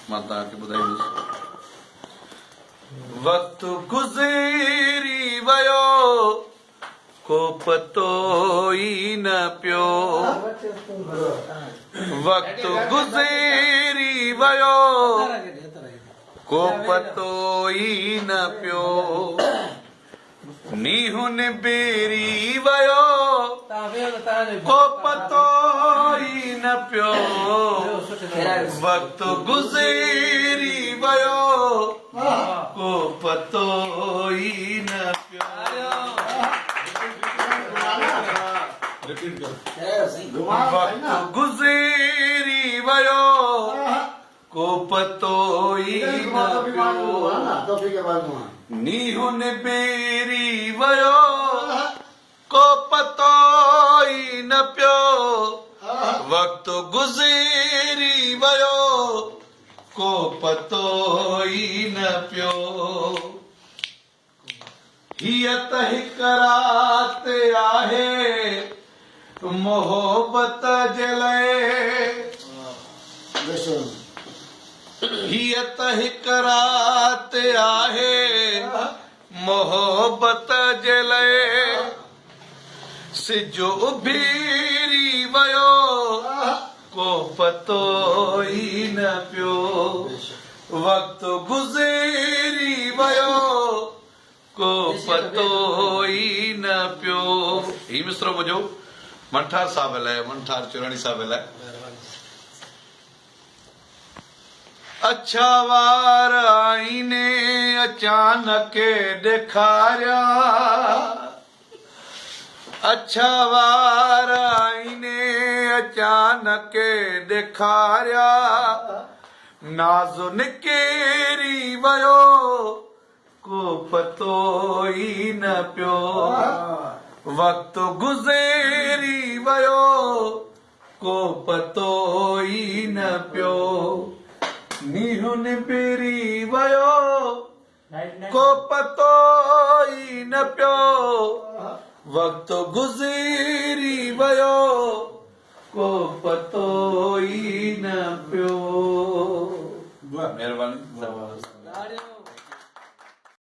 मां तव्हांखे ॿुधाईंदुसि। वक़्तु गुज़री वियो को पतो ई न पियो, वक़्तु गुज़री वियो को पतो ई न पियो, नींहुं निबेरी वियो को पतो ई न पियो, वक़्तु गुज़री वियो को पतो ई न पियो। वक़्तु गुज़री वियो को पतो ई न पियो, नींहुं निबेरी वियो को पतो ई न पियो, वक़्तु गुज़री वियो को पतो ई न पियो। हीअ त हिक रात आहे मोहब्बत जे लाइ, हीअ त हिक रात आहे मोहब्बत जे लाइ, सिज उभीरी वियो को पतो ई न पियो, वक़्तु गुज़री वियो को पतो ई न पियो। ही मिसरो मुंहिंजो मंठार साहिब लाइ, मंठार चुराणी साहिब लाइ। अच्छा वार आईने अचानक ॾेखारिया, अच्छा वार आईने अचानक ॾेखारिया, नाज़ निकेरी वियो को पतो ई न पियो, वक़्तु गुज़री वियो को पतो ई न पियो, नींहुं निबेरी वियो को पतो ई न पियो, वक़्तु गुज़री वियो को पतो ई न पियो। महिरबानी।